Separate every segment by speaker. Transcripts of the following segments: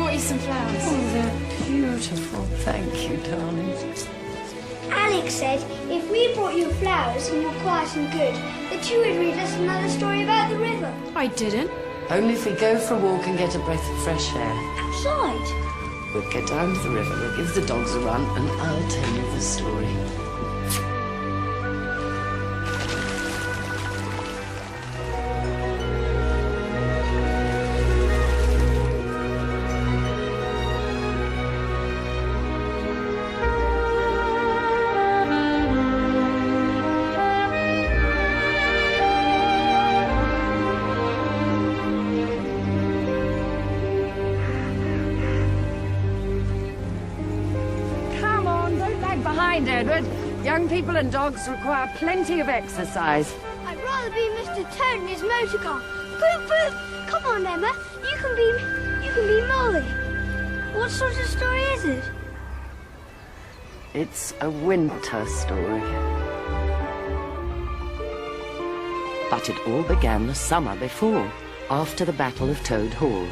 Speaker 1: brought you some flowers.
Speaker 2: Oh, they're beautiful. Thank you, darling.
Speaker 3: Alex said if we brought you flowers and were quiet and good, that you would read us another story about the river.
Speaker 1: I didn't.
Speaker 2: Only if we go for a walk and get a breath of fresh air.
Speaker 3: Outside?
Speaker 2: We'll get down to the river, we'll give the dogs a run, and I'll tell you the story. Edward. Young people and dogs require plenty of exercise.
Speaker 3: I'd rather be Mr. Toad in his motor car. Boop, boop. Come on, Emma. You can be Molly. What sort of story is it?
Speaker 2: It's a winter story. But it all began the summer before, after the Battle of Toad Hall.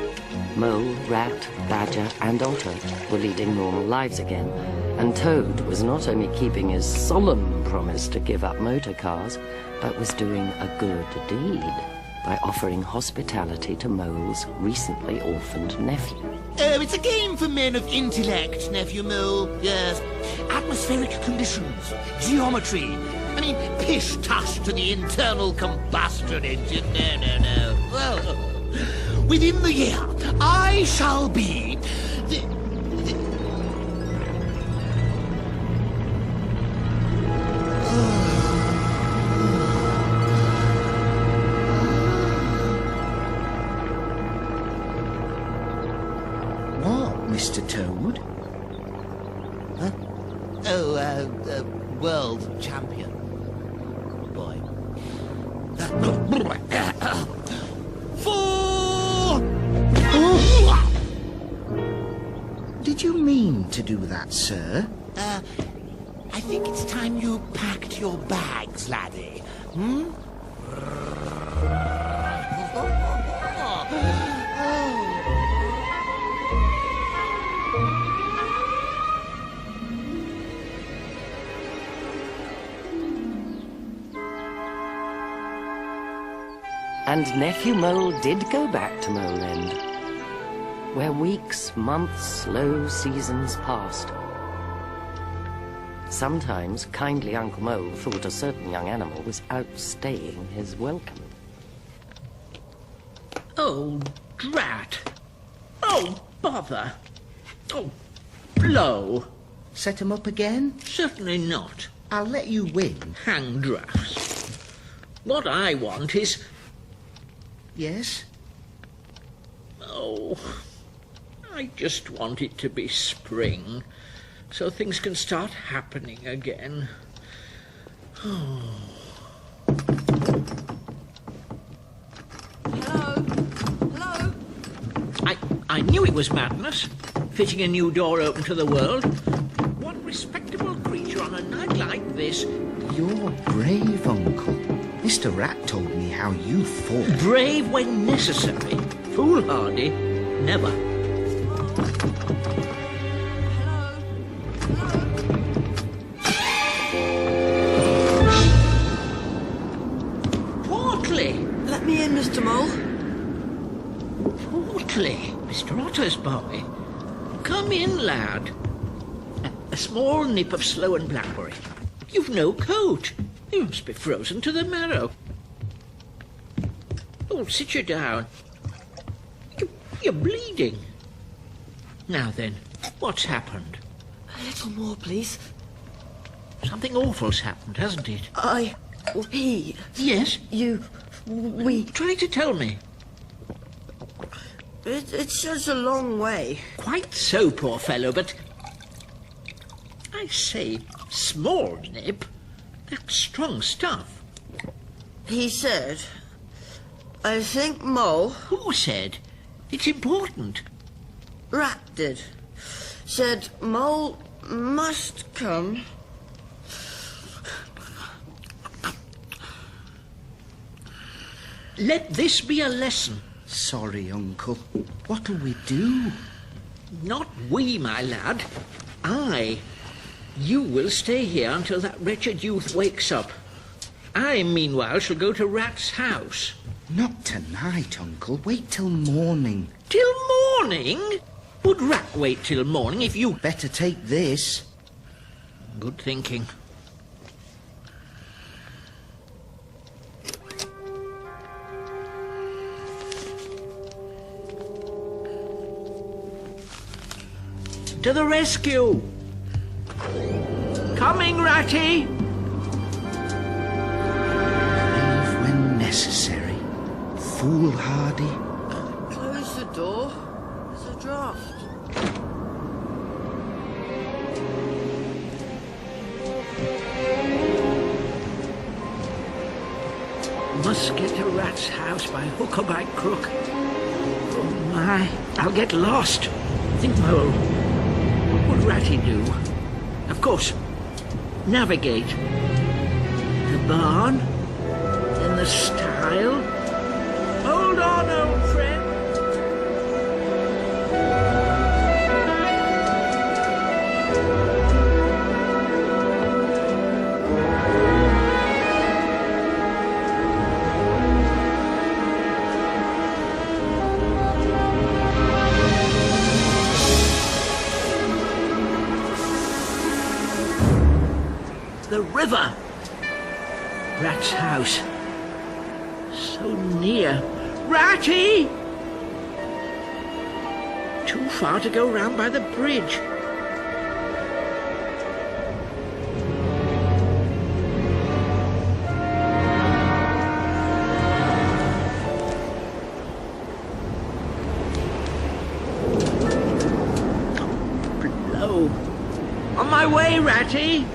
Speaker 2: Mole, Rat, Badger and Otter were leading normal lives again, and Toad was not only keeping his solemn promise to give up motor cars, but was doing a good deed by offering hospitality to Mole's recently orphaned nephew.
Speaker 4: Oh, it's a game for men of intellect, Nephew Mole. Yes. Atmospheric conditions, geometry. I mean, pish-tush to the internal combustion engine. No. Well, within the year, I shall be the...
Speaker 5: Mr. Toad?
Speaker 4: Huh? Oh, world champion. Boy. 4!
Speaker 5: Did you mean to do that, sir?
Speaker 4: I think it's time you packed your bags, laddie. Hmm?
Speaker 2: And Nephew Mole did go back to Mole End, where weeks, months, slow seasons passed. Sometimes kindly Uncle Mole thought a certain young animal was outstaying his welcome.
Speaker 6: Oh, drat. Oh, bother. Oh, blow.
Speaker 5: Set 'em up again?
Speaker 6: Certainly not.
Speaker 5: I'll let you win.
Speaker 6: Hang drafts. What I want is...
Speaker 5: Yes?
Speaker 6: Oh, I just want it to be spring, so things can start happening again. Oh.
Speaker 1: Hello?
Speaker 6: I knew it was madness, fitting a new door open to the world. What respectable creature on a night like this...
Speaker 5: You're brave, Uncle. Mr. Rat told me how you fought.
Speaker 6: Brave when necessary. Foolhardy, never. Portly!
Speaker 7: Let me in, Mr. Mole.
Speaker 6: Portly, Mr. Otter's boy. Come in, lad. A small nip of sloe and blackberry. You've no coat. You must be frozen to the marrow. Oh, sit you down. You're bleeding. Now then, what's happened?
Speaker 7: A little more, please.
Speaker 6: Something awful's happened, hasn't it?
Speaker 7: We...
Speaker 6: Yes?
Speaker 7: We...
Speaker 6: Try to tell me.
Speaker 7: It's just a long way.
Speaker 6: Quite so, poor fellow, but... I say, small nip. That's strong stuff.
Speaker 7: He said... I think Mole...
Speaker 6: Who said? It's important.
Speaker 7: Rat did. Said Mole must come.
Speaker 6: Let this be a lesson.
Speaker 5: Sorry, Uncle. What'll we do?
Speaker 6: Not we, my lad. I. You will stay here until that wretched youth wakes up. I, meanwhile, shall go to Rat's house.
Speaker 5: Not tonight, Uncle. Wait till morning.
Speaker 6: Till morning? Would Rat wait till morning if you...
Speaker 5: Better take this.
Speaker 6: Good thinking. To the rescue! Coming, Ratty!
Speaker 5: Brave when necessary. Foolhardy.
Speaker 7: Close the door. There's a draft.
Speaker 6: Must get to Rat's house by hook or by crook. Oh my, I'll get lost. Think, Mole, what would Ratty do? Of course, navigate. The barn, then the stile. Hold on, old friend. The river. Rat's house. So near. Ratty! Too far to go round by the bridge. Blow. On my way, Ratty!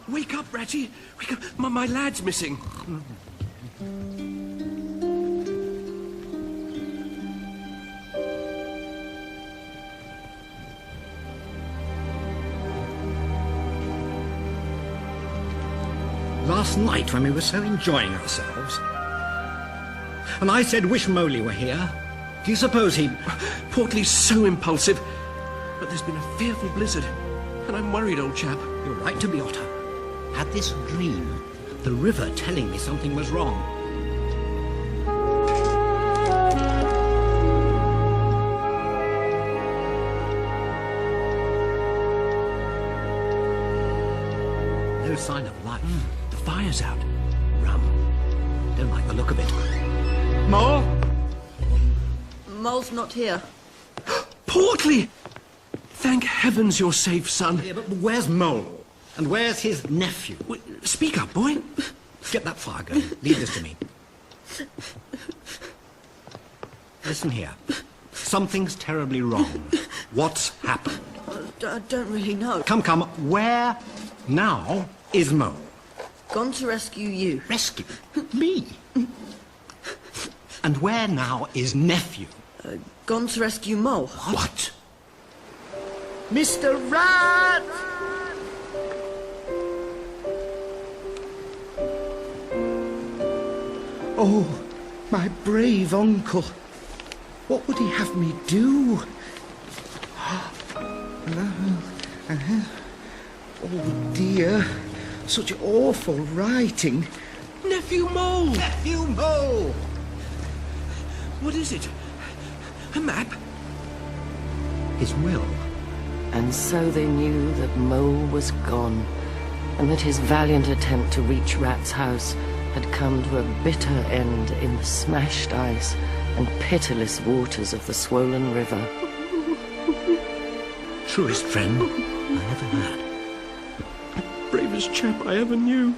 Speaker 8: Wake up, Ratty! Wake up! My lad's missing.
Speaker 9: Last night when we were so enjoying ourselves. And I said wish Moley were here. Do you suppose he...
Speaker 8: Portly's so impulsive. But there's been a fearful blizzard. And I'm worried, old chap.
Speaker 9: You're right to be, Otter. Had this dream. The river telling me something was wrong. No sign of life.
Speaker 8: The fire's out.
Speaker 9: Rum. Don't like the look of it.
Speaker 8: Mole?
Speaker 7: Mole's not here.
Speaker 8: Portly! Thank heavens you're safe, son.
Speaker 9: Yeah, but where's Mole? And where's his nephew?
Speaker 8: Speak up, boy.
Speaker 9: Get that fire going. Leave this to me. Listen here. Something's terribly wrong. What's happened?
Speaker 7: I don't really know.
Speaker 9: Come. Where now is Mole?
Speaker 7: Gone to rescue you.
Speaker 9: Rescue? Me? And where now is nephew?
Speaker 7: Gone to rescue Mole.
Speaker 9: What?
Speaker 5: Mr. Rat! Oh, my brave uncle. What would he have me do? Oh dear. Such awful writing.
Speaker 8: Nephew Mole!
Speaker 9: Nephew Mole!
Speaker 8: What is it? A map?
Speaker 9: His will.
Speaker 2: And so they knew that Mole was gone, and that his valiant attempt to reach Rat's house had come to a bitter end in the smashed ice and pitiless waters of the swollen river.
Speaker 9: Truest friend I ever had.
Speaker 8: Bravest chap I ever knew.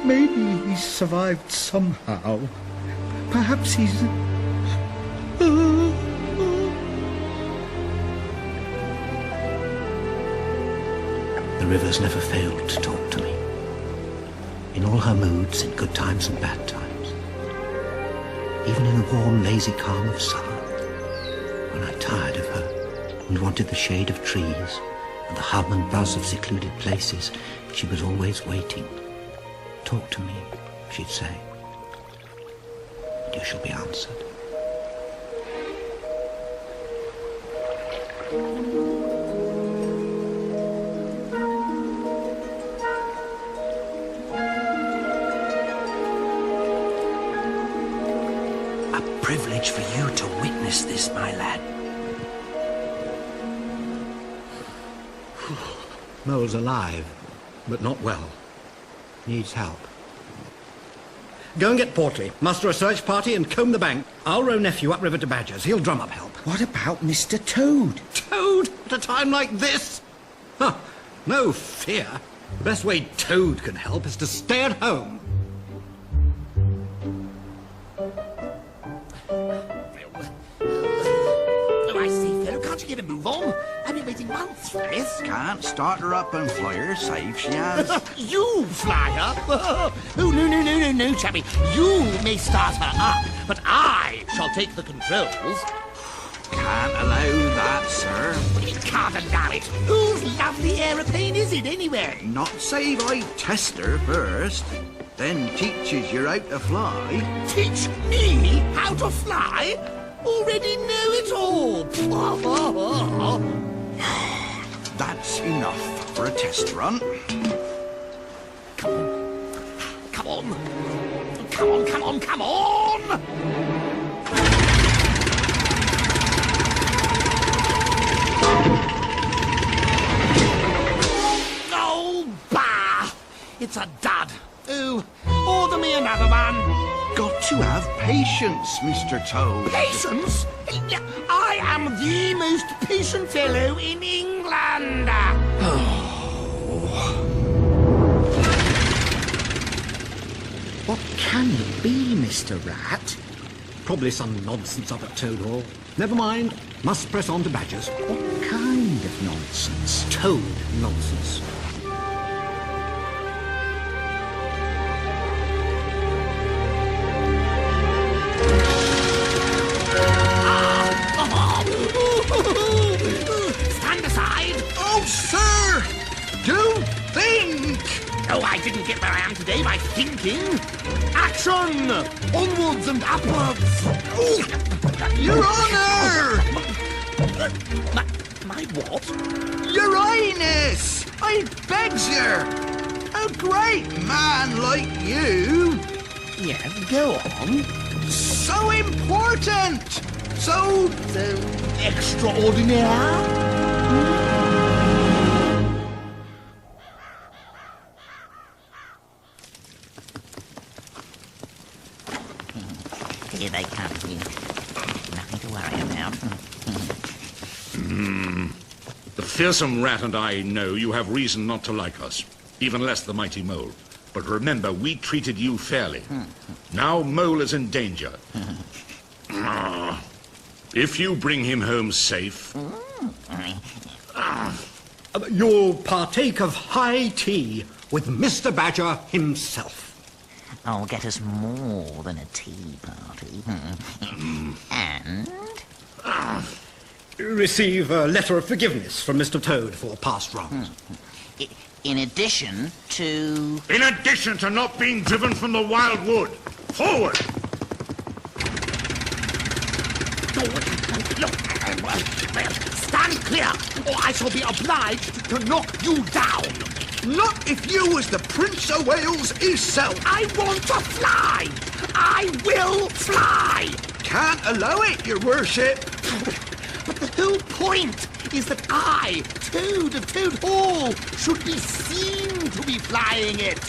Speaker 5: Maybe he's survived somehow. Perhaps he's...
Speaker 9: The river's never failed to talk to me. In all her moods, in good times and bad times. Even in the warm, lazy calm of summer. When I tired of her and wanted the shade of trees and the hum and buzz of secluded places, she was always waiting. Talk to me, she'd say. And you shall be answered.
Speaker 6: Privilege for you to witness this, my lad.
Speaker 9: Mole's alive, but not well. Needs help. Go and get Portley, muster a search party and comb the bank. I'll row nephew upriver to Badger's. He'll drum up help.
Speaker 5: What about Mr. Toad?
Speaker 9: Toad? At a time like this? Huh, no fear. The best way Toad can help is to stay at home.
Speaker 4: Can't you get a move on? I've been waiting months for this.
Speaker 10: Can't start her up and fly her safe, she has.
Speaker 4: You fly up? Oh, no, chappie. You may start her up, but I shall take the controls.
Speaker 10: Can't allow that, sir.
Speaker 4: You can't allow it. Whose lovely aeroplane is it, anyway?
Speaker 10: Not save I test her first, then teaches you how to fly.
Speaker 4: Teach me how to fly? Already know it all.
Speaker 10: That's enough for a test run.
Speaker 4: Come on. Oh, bah! It's a dud. Oh, order me another one.
Speaker 10: Got to have patience, Mr. Toad.
Speaker 4: Patience? I am the most patient fellow in England.
Speaker 5: What can it be, Mr. Rat?
Speaker 9: Probably some nonsense up at Toad Hall. Never mind. Must press on to Badger's.
Speaker 5: What kind of nonsense?
Speaker 9: Toad nonsense.
Speaker 4: Stand aside.
Speaker 10: Oh, sir! Don't think!
Speaker 4: Oh, I didn't get where I am today by thinking. Action! Onwards and upwards.
Speaker 10: Your Honor!
Speaker 4: My what?
Speaker 10: Your Highness! I begs you! A great man like you!
Speaker 4: Yeah, go on.
Speaker 10: So important! So
Speaker 4: extraordinaire?
Speaker 11: Here they come. Nothing to worry about.
Speaker 12: The fearsome rat and I know you have reason not to like us, even less the mighty mole. But remember, we treated you fairly. Now Mole is in danger. If you bring him home safe...
Speaker 9: You'll partake of high tea with Mr. Badger himself.
Speaker 11: I'll get us more than a tea party. And...
Speaker 9: Receive a letter of forgiveness from Mr. Toad for past wrongs.
Speaker 11: In addition to...
Speaker 12: In addition to not being driven from the wild wood. Forward!
Speaker 4: Look, stand clear, or I shall be obliged to knock you down.
Speaker 10: Not if you was the Prince of Wales himself.
Speaker 4: I want to fly! I will fly!
Speaker 10: Can't allow it, your worship.
Speaker 4: But the whole point is that I, Toad of Toad Hall, should be seen to be flying it.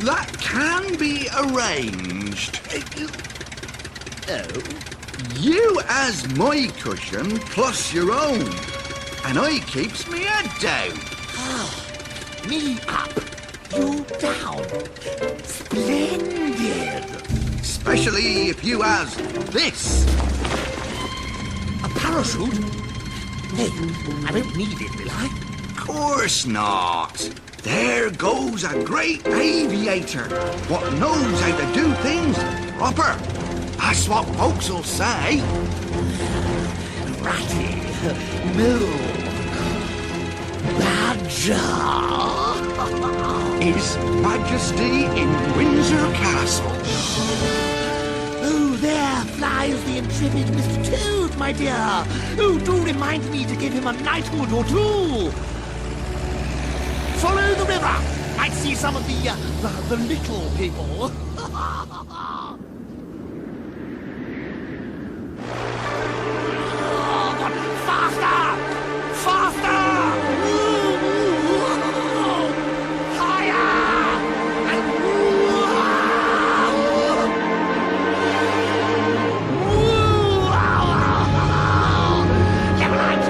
Speaker 10: That can be arranged.
Speaker 4: Oh?
Speaker 10: You has my cushion plus your own. And I keeps me head down.
Speaker 4: Me up, you down. Splendid.
Speaker 10: Especially if you has this.
Speaker 4: A parachute? Hey, I won't need it, will I?
Speaker 10: Course not. There goes a great aviator, what knows how to do things proper. That's what folks will say.
Speaker 4: Ratty, Mill, Badger.
Speaker 10: His Majesty in Windsor Castle.
Speaker 4: Oh, there flies the intrepid Mr. Toad, my dear. Oh, do remind me to give him a knighthood or two. Follow the river. Might see some of the little people. Faster! Faster! Higher! And level out!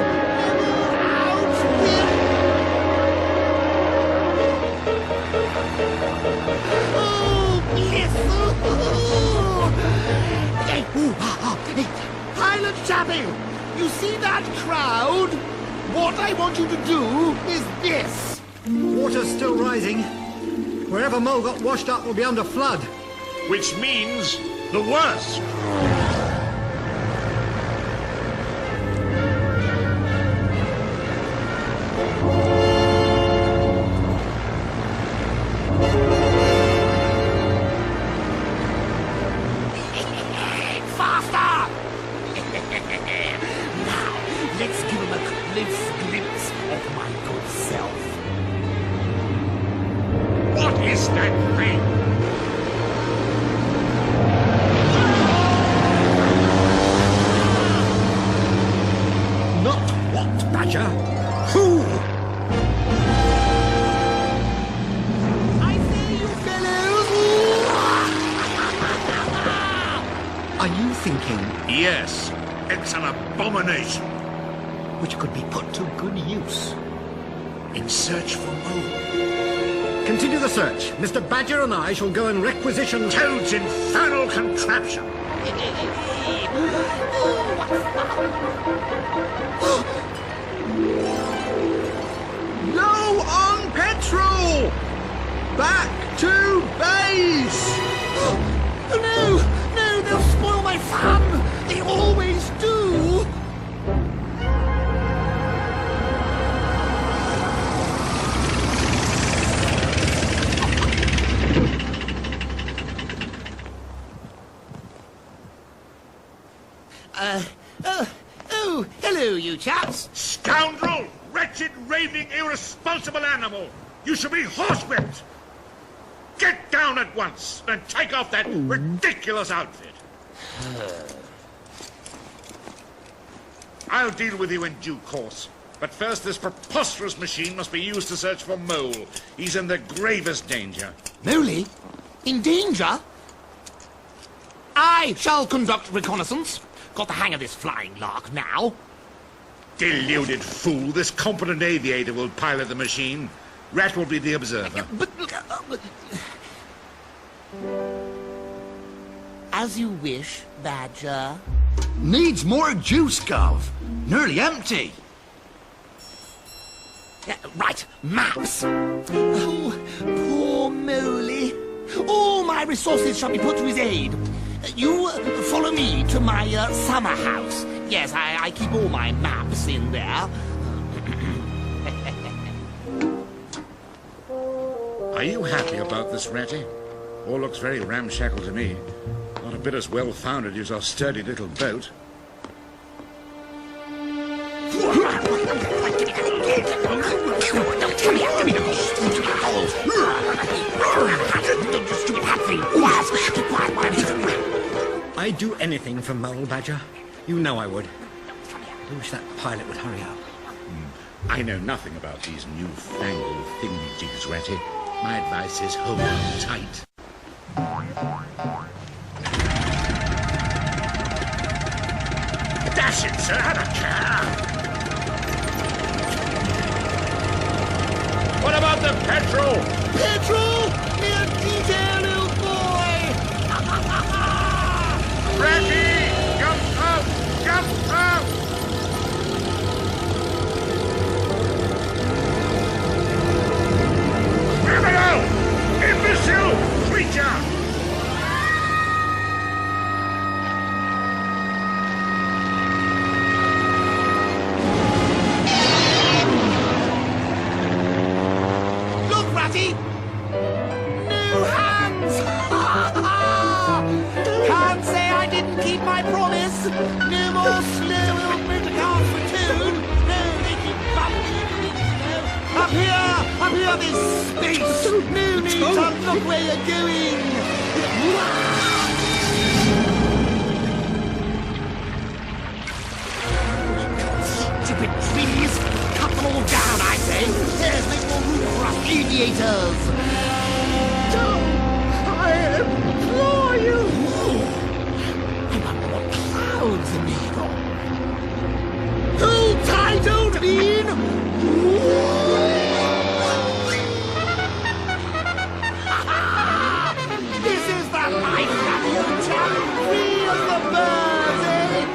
Speaker 4: Oh, yes! Hey, Pilot Chappie! You see that crowd? What I want you to do is this.
Speaker 13: Water's still rising. Wherever Mo got washed up will be under flood.
Speaker 12: Which means the worst.
Speaker 4: Faster! Now, let's give him a close glimpse of my good self.
Speaker 12: What is that thing?
Speaker 13: Not what, Badger?
Speaker 4: Who? I say, you fellows!
Speaker 13: Are you thinking
Speaker 12: Yes, it's an abomination.
Speaker 13: which could be put to good use?
Speaker 12: In search for Mo.
Speaker 13: Continue the search. Mr. Badger and I shall go and requisition
Speaker 12: Toad's infernal contraption.
Speaker 10: Low on petrol! Back to base!
Speaker 4: Oh no! No, they'll spoil my fun! They always do! Oh, hello, you chaps.
Speaker 12: Scoundrel! Wretched, raving, irresponsible animal! You should be horsewhipped! Get down at once and take off that ridiculous outfit. I'll deal with you in due course. But first, this preposterous machine must be used to search for Mole. He's in the gravest danger.
Speaker 4: Moley? In danger? I shall conduct reconnaissance. Got the hang of this flying lark now.
Speaker 12: Deluded fool. This competent aviator will pilot the machine. Rat will be the observer.
Speaker 4: But as you wish, Badger.
Speaker 10: Needs more juice, Gov. Nearly empty.
Speaker 4: Right, maps. Oh, poor Moley. All my resources shall be put to his aid. You follow me to my summer house. Yes, I keep all my maps in there.
Speaker 12: Are you happy about this, Ratty? All looks very ramshackle to me. Not a bit as well founded as our sturdy little boat.
Speaker 4: Come here, give me the stupid owls. Stupid hat thing.
Speaker 13: I'd do anything for Mole, Badger. You know I would. I wish that pilot would hurry up.
Speaker 12: I know nothing about these newfangled thingamajigs, Ratty. My advice is hold on tight. Dash it, sir, have a care! What about the petrol?
Speaker 4: Petrol? Mere detail, little boy!
Speaker 12: Ratty! Jump out! Jump out! Criminal! Imbecile! Creature!
Speaker 4: Look, Ratty! New hands! Can't say I didn't keep my promise. No more slow old motor cars for two. No, they keep bumping into each other. Up here, this space. No need to look where you're going. Stupid trees. Cut them all down, I say. Yes, make more room for us aviators. I implore you. I wonder what clouds are made of. Hold tight, old bean. This is the life that you chap. Free as the birds, eh?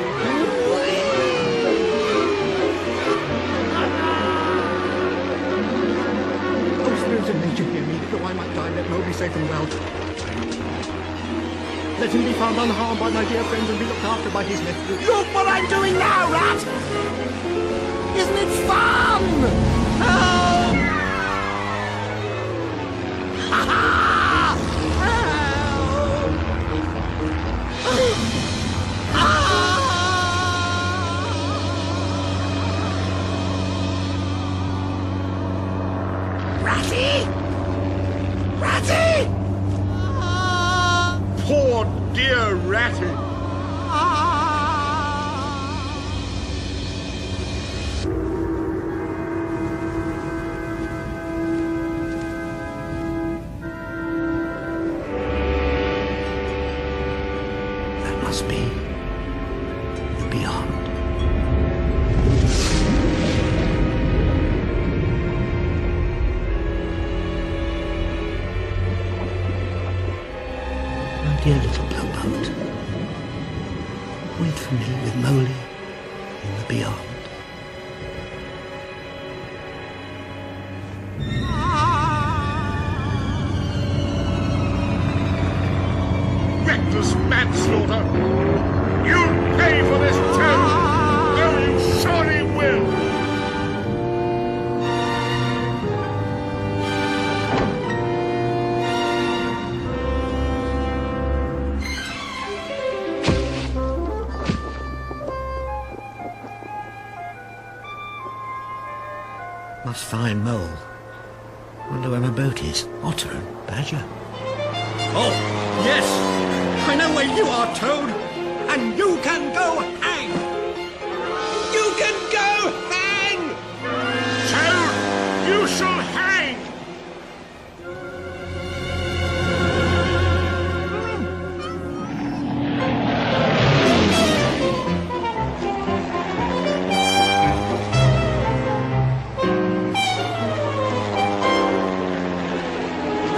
Speaker 13: Oh, Spirit of Nature, hear me, though I might die, let Mo be safe and well. Let him be found unharmed by my dear friends and be looked after by his nephew.
Speaker 4: Look what I'm doing now, Rat! Isn't it fun? Oh! Ha ha! Ratty! Ratty!
Speaker 12: Poor dear Ratty!
Speaker 9: That must be the beyond. My dear little blowboat, wait for me with Moley in the beyond.
Speaker 12: Reckless manslaughter! You'll pay for this, Toad! Oh, you surely will!
Speaker 9: Must find Mole. Wonder where my boat is. Otter and Badger.
Speaker 13: Oh, yes! I know where you are, Toad! And you can go hang! You can go hang!
Speaker 12: Toad, you shall hang!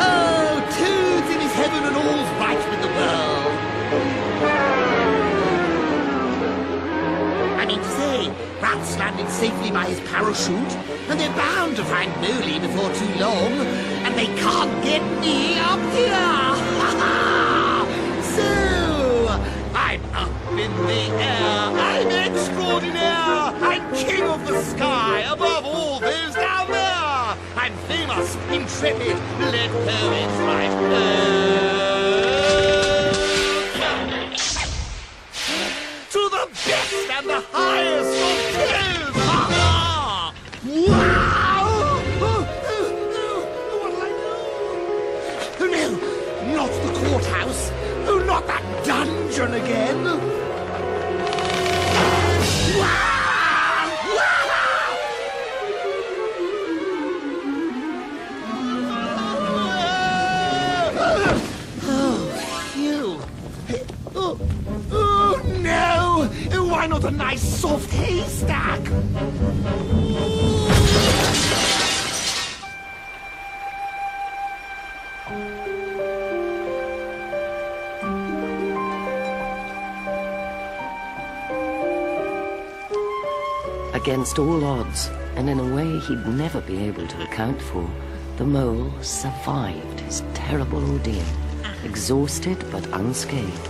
Speaker 4: Oh, Toad's in his heaven and all's right with the world. I mean to say, Rat's landed safely by his parachute, and they're bound to find Moley before too long, and they can't get me up here. So, I'm up in the air. I'm extraordinaire. I'm king of the sky, above all those down there. I'm famous, intrepid, let poets write. To the best and the highest of kids! Ha ha! Wow! oxygen again. Oh, no! Why not a nice soft haystack?
Speaker 2: Against all odds, and in a way he'd never be able to account for, the mole survived his terrible ordeal, exhausted but unscathed.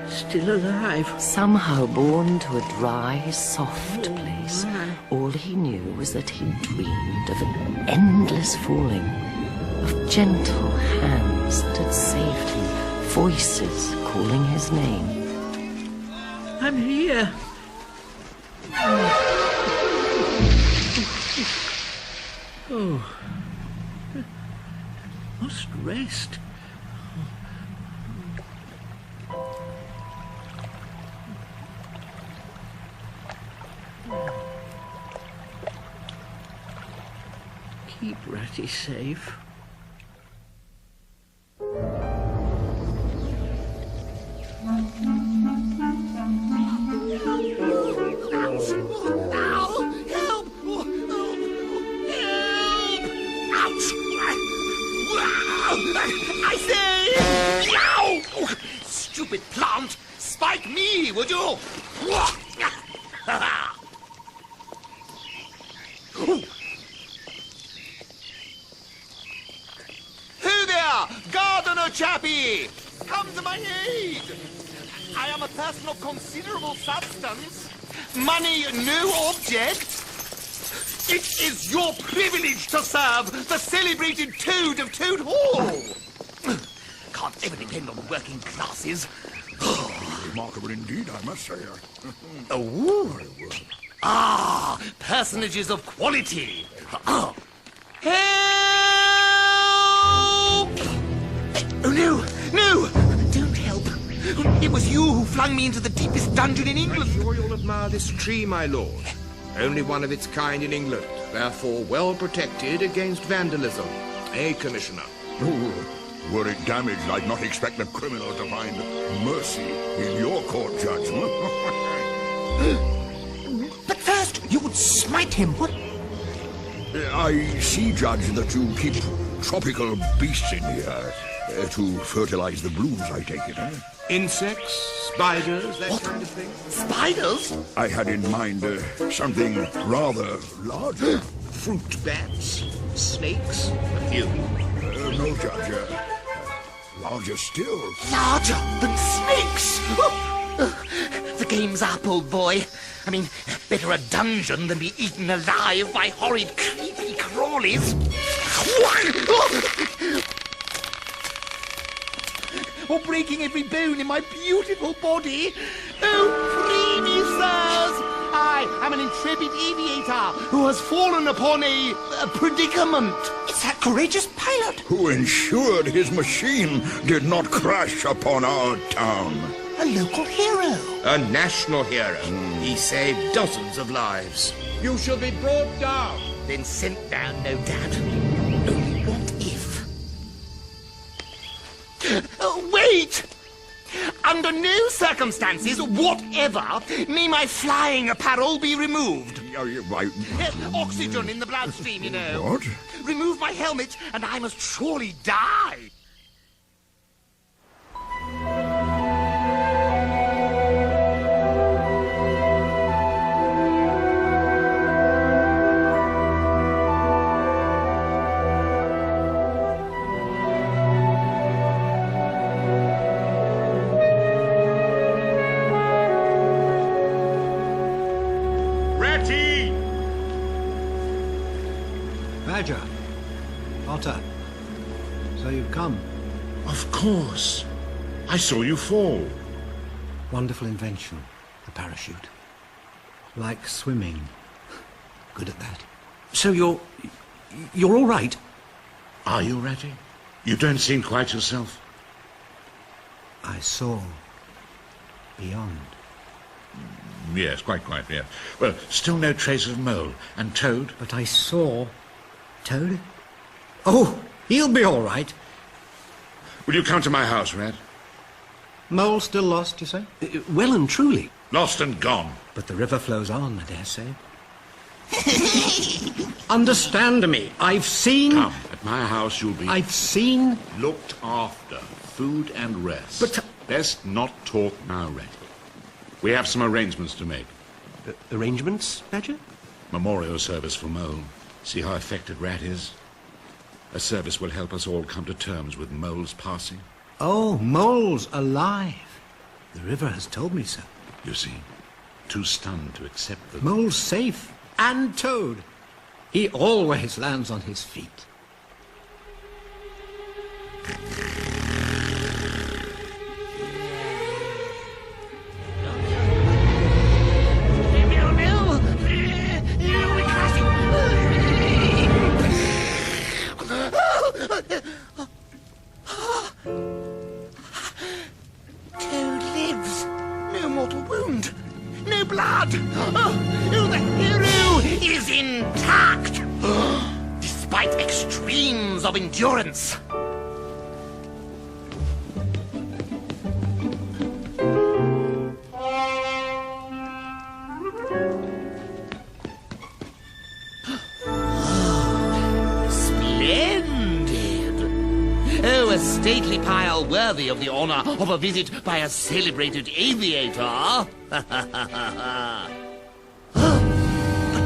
Speaker 6: Still alive.
Speaker 2: Somehow born to a dry, soft place. All he knew was that he dreamed of an endless falling, of gentle hands that had saved him, voices calling his name.
Speaker 6: I'm here. Oh. Must rest. Keep Ratty safe.
Speaker 4: I say! Ow! Stupid plant! Spike me, would you? Who there? Gardener chappie! Come to my aid! I am a person of considerable substance. Money no object. It is your privilege to serve the celebrated Toad of Toad Hall. Can't ever depend on the working classes.
Speaker 14: Remarkable indeed, I must say.
Speaker 4: Oh. Ah, personages of quality. Ah. Help! Oh, no, no, don't help. It was you who flung me into the deepest dungeon in England.
Speaker 8: I'm sure you'll admire this tree, my lord. Only one of its kind in England, therefore well protected against vandalism. Eh, Commissioner?
Speaker 14: Oh, were it damaged, I'd not expect the criminal to find mercy in your court judgment.
Speaker 4: But first, you would smite him, what?
Speaker 14: I see, Judge, that you keep tropical beasts in here to fertilize the blooms, I take it, eh?
Speaker 8: Insects, spiders, that kind of thing?
Speaker 4: Spiders?
Speaker 14: I had in mind something rather larger.
Speaker 8: Fruit bats, snakes, a few.
Speaker 14: No, Judge. Larger still.
Speaker 4: Larger than snakes? The game's up, old boy. I mean, better a dungeon than be eaten alive by horrid, creepy crawlies. Or breaking every bone in my beautiful body. Oh, free me, sirs! I am an intrepid aviator who has fallen upon a predicament. It's that courageous pilot.
Speaker 14: Who ensured his machine did not crash upon our town.
Speaker 4: A local hero.
Speaker 8: A national hero. He saved dozens of lives. You shall be brought down.
Speaker 4: Then sent down, no doubt. Only what if? Wait! Under no circumstances whatever may my flying apparel be removed. Oxygen in the bloodstream, you know.
Speaker 14: What?
Speaker 4: Remove my helmet and I must surely die.
Speaker 12: Ratty!
Speaker 9: Badger, Otter, so you've come.
Speaker 12: Of course. I saw you fall.
Speaker 9: Wonderful invention, the parachute. Like swimming. Good at that.
Speaker 8: So you're all right?
Speaker 12: Are you, Ratty? You don't seem quite yourself.
Speaker 9: I saw beyond.
Speaker 12: Yes, quite, yeah. Well, still no trace of Mole. And Toad?
Speaker 9: But I saw Toad. Oh, he'll be all right.
Speaker 12: Will you come to my house, Rat?
Speaker 9: Mole still lost, you say?
Speaker 13: Well and truly.
Speaker 12: Lost and gone.
Speaker 9: But the river flows on, I dare say. Understand me. I've seen...
Speaker 12: Come, at my house you'll be...
Speaker 9: I've seen...
Speaker 12: Looked after. Food and rest.
Speaker 9: But...
Speaker 12: Best not talk now, Rat. We have some arrangements to make.
Speaker 13: Arrangements, Badger?
Speaker 12: Memorial service for Mole. See how affected Rat is? A service will help us all come to terms with Mole's passing.
Speaker 9: Oh, Mole's alive. The river has told me so.
Speaker 12: You see, too stunned to accept the...
Speaker 9: Mole's safe. And Toad. He always lands on his feet.
Speaker 4: Toad lives. No mortal wound. No blood. Oh, the hero is intact. Despite extremes of endurance. Oh, a stately pile worthy of the honor of a visit by a celebrated aviator. But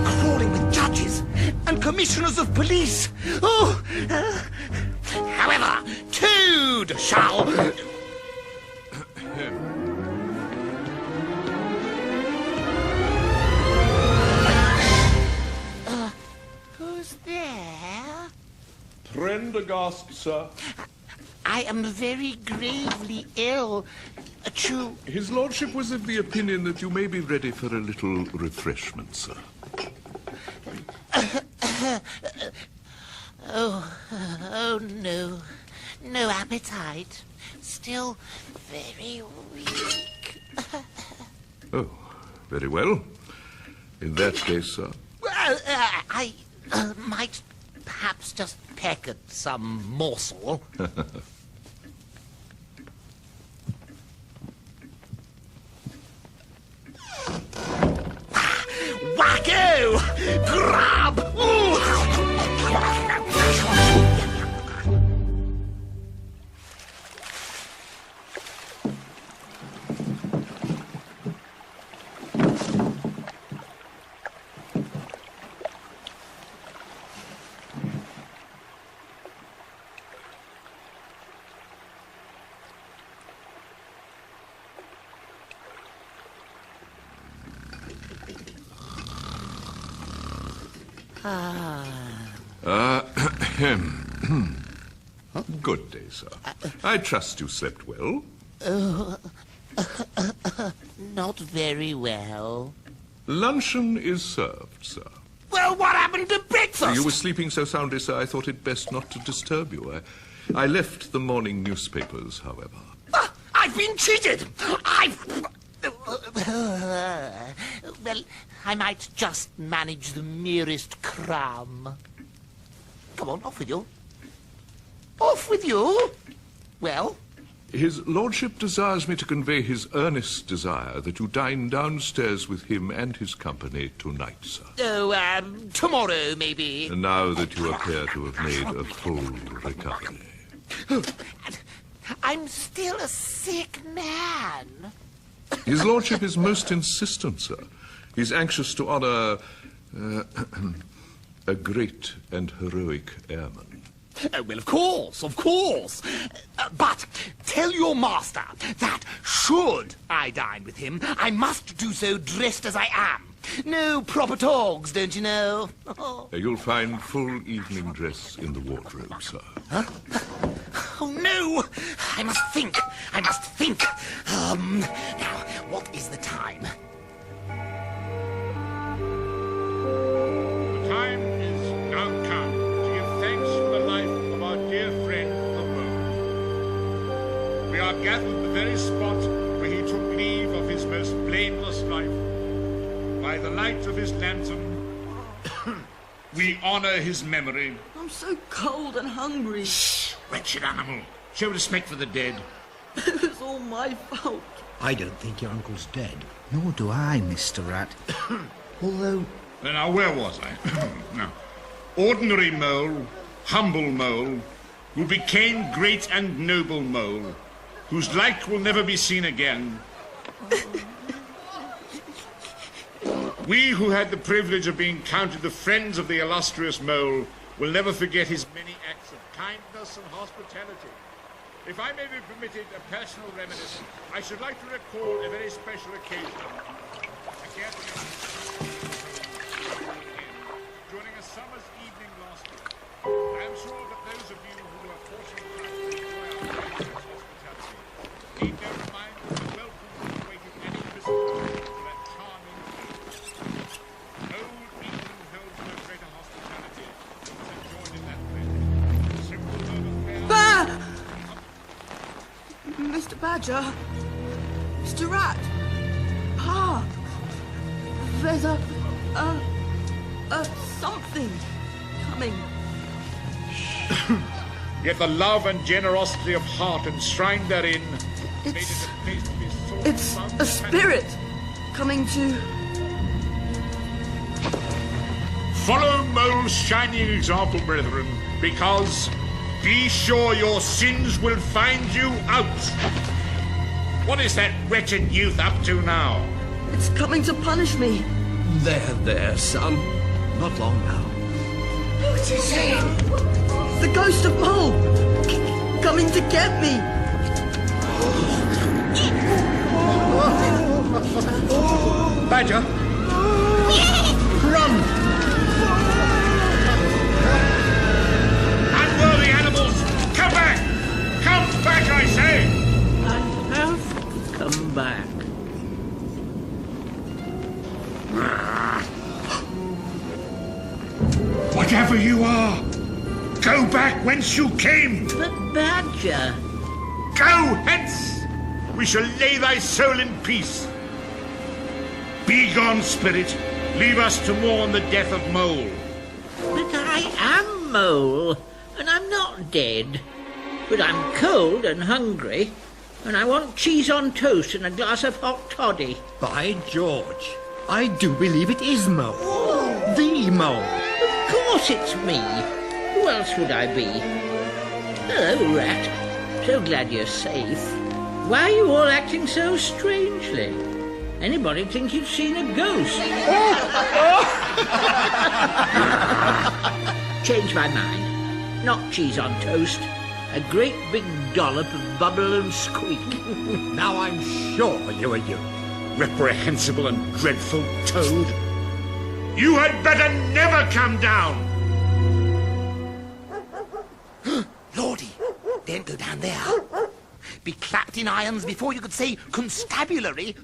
Speaker 4: crawling with judges and commissioners of police. Oh, however, Toad shall... Who's there?
Speaker 15: Prendergast, sir.
Speaker 4: I am very gravely ill.
Speaker 15: His lordship was of the opinion that you may be ready for a little refreshment, sir.
Speaker 4: Oh, no. No appetite. Still very weak.
Speaker 15: Oh, very well. In that case, sir.
Speaker 4: Well, I might perhaps just peck at some morsel. Wacko! Grab!
Speaker 15: Good day, sir. I trust you slept well.
Speaker 4: Not very well.
Speaker 15: Luncheon is served, sir.
Speaker 4: Well, what happened to breakfast?
Speaker 15: You were sleeping so soundly, sir, I thought it best not to disturb you. I left the morning newspapers, however.
Speaker 4: I've been cheated! Well, I might just manage the merest crumb. Come on, off with you. Off with you? Well?
Speaker 15: His lordship desires me to convey his earnest desire that you dine downstairs with him and his company tonight, sir.
Speaker 4: Oh, tomorrow, maybe.
Speaker 15: And now that you appear to have made a full recovery.
Speaker 4: I'm still a sick man.
Speaker 15: His lordship is most insistent, sir. He's anxious to honor a great and heroic airman.
Speaker 4: Well, of course. But tell your master that should I dine with him, I must do so dressed as I am. No proper togs, don't you know?
Speaker 15: You'll find full evening dress in the wardrobe, sir.
Speaker 4: Huh? Oh, no! I must think. Now, what is the time?
Speaker 12: The time is now come to give thanks for the life of our dear friend, the Mole. We are gathered the very By the light of his lantern, we honor his memory.
Speaker 7: I'm so cold and hungry.
Speaker 12: Shh, wretched animal. Show respect for the dead.
Speaker 7: It was all my fault.
Speaker 9: I don't think your uncle's dead. Nor do I, Mr. Rat. Although...
Speaker 12: Now, where was I? Now, ordinary mole, humble mole, who became great and noble mole, whose like will never be seen again. We who had the privilege of being counted the friends of the illustrious mole will never forget his many acts of kindness and hospitality. If I may be permitted a personal reminiscence, I should like to recall a very special occasion. During a summer's evening last year, I am sure that those of you who were fortunate enough to enjoy our gracious hospitality need no reminder of the welcome that awaited any visitor to that charming place. Old England holds no greater hospitality than was enjoyed in that place. Simple mode of fare.
Speaker 7: Mr. Badger. Mr. Rat. Pa. There's a something coming.
Speaker 12: Yet the love and generosity of heart enshrined therein made it a place to be sought.
Speaker 7: It's a spirit coming to...
Speaker 12: Follow Mole's shining example, brethren, because be sure your sins will find you out. What is that wretched youth up to now?
Speaker 7: It's coming to punish me.
Speaker 13: There, son.
Speaker 9: Not long now.
Speaker 7: What is it? The ghost of Mole! Coming to get me!
Speaker 13: Badger! Run!
Speaker 12: Unworthy animals! Come back! Come back, I say!
Speaker 6: I have come back.
Speaker 12: Whatever you are, go back whence you came!
Speaker 6: But Badger...
Speaker 12: Go hence! We shall lay thy soul in peace. Be gone, spirit. Leave us to mourn the death of Mole.
Speaker 6: But I am Mole, and I'm not dead. But I'm cold and hungry, and I want cheese on toast and a glass of hot toddy.
Speaker 13: By George, I do believe it is Mole. The Mole.
Speaker 6: Of course it's me. Who else would I be? Hello, Rat. So glad you're safe. Why are you all acting so strangely? Anybody think you've seen a ghost? Change my mind. Not cheese on toast. A great big dollop of bubble and squeak.
Speaker 13: Now I'm sure you are you.
Speaker 12: Reprehensible and dreadful toad. You had better never come down!
Speaker 4: Lordy, don't go down there. Be clapped in irons before you could say constabulary.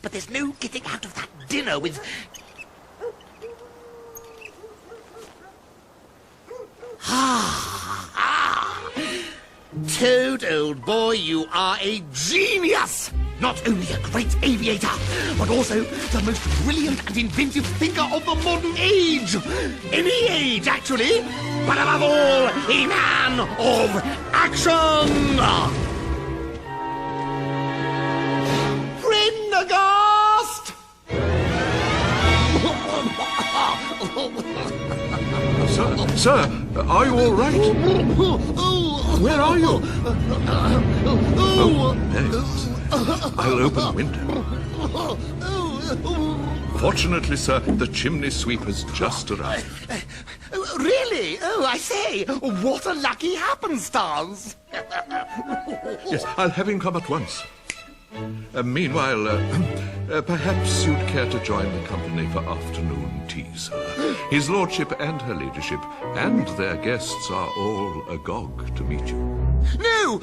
Speaker 4: But there's no getting out of that dinner with... Toad, old boy, you are a genius! Not only a great aviator, but also the most brilliant and inventive thinker of the modern age. Any age, actually. But above all, a man of action! Prendergast!
Speaker 15: Sir, are you all right? Where are you? Oh, thanks. I'll open the window. Fortunately, sir, the chimney sweep has just arrived.
Speaker 4: Really? Oh, I say, what a lucky happenstance.
Speaker 15: Yes, I'll have him come at once. Meanwhile, perhaps you'd care to join the company for afternoon tea, sir. His lordship and her ladyship and their guests are all agog to meet you.
Speaker 4: No!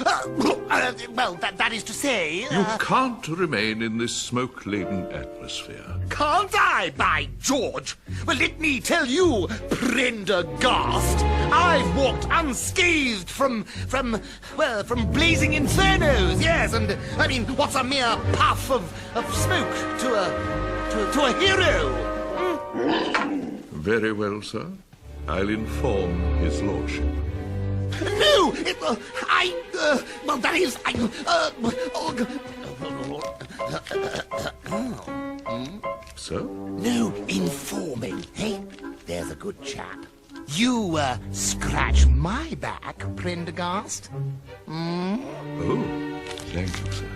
Speaker 4: Well, that is to say...
Speaker 15: You can't remain in this smoke-laden atmosphere.
Speaker 4: Can't I, by George? Well, let me tell you, Prendergast, I've walked unscathed from blazing infernos, yes, and, I mean, what's a mere puff of smoke to a hero?
Speaker 15: Very well, sir. I'll inform his lordship.
Speaker 4: No! Well, that is...
Speaker 15: Sir?
Speaker 4: No, informing, eh? There's a good chap. You, scratch my back, Prendergast.
Speaker 15: Oh, thank you, sir.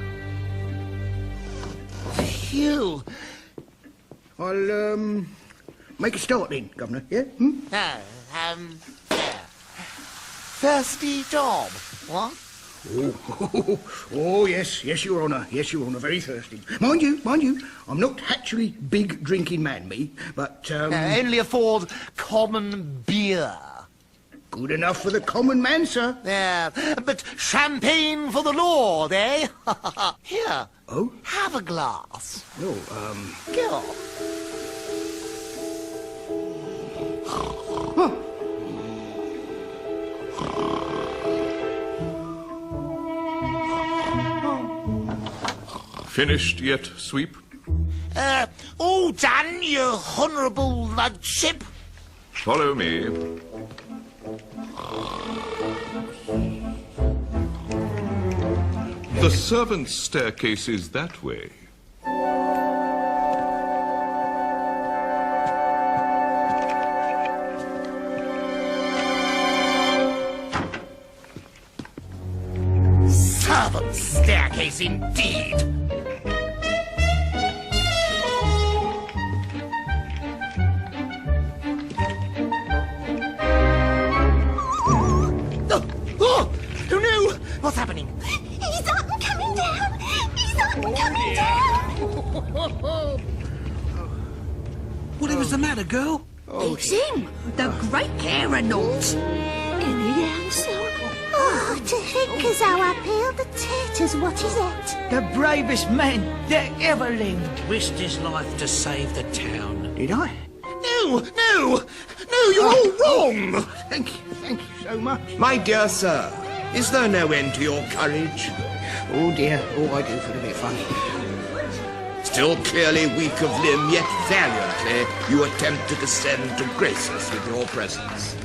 Speaker 4: Phew.
Speaker 7: I'll, make a start then, Governor, yeah?
Speaker 4: Yeah. Thirsty job, what?
Speaker 7: Oh, yes, Your Honour, very thirsty. Mind you, I'm not actually big drinking man, me, but,
Speaker 4: only afford common beer.
Speaker 7: Good enough for the common man, sir.
Speaker 4: Yeah, but champagne for the Lord, eh? Here.
Speaker 7: Oh?
Speaker 4: Have a glass.
Speaker 7: Oh,
Speaker 4: Go.
Speaker 7: Huh.
Speaker 15: Finished yet, Sweep?
Speaker 4: All done, your honourable lordship.
Speaker 15: Follow me. The servants' staircase is that way.
Speaker 4: Servants' staircase indeed. Oh no! What's happening?
Speaker 3: He's up and coming down! He's up and coming down!
Speaker 6: Whatever's the matter, girl?
Speaker 1: It's him, the great aeronaut.
Speaker 3: Any answer? Oh, to think as how I peeled the taters, what is it?
Speaker 6: The bravest man that ever lived. Risked his life to save the town.
Speaker 7: Did I?
Speaker 4: No, you're all wrong!
Speaker 7: Thank you so much.
Speaker 8: My dear sir, is there no end to your courage?
Speaker 7: Oh dear, I do feel a bit funny.
Speaker 8: Still clearly weak of limb, yet valiantly, you attempt to descend to grace us with your presence.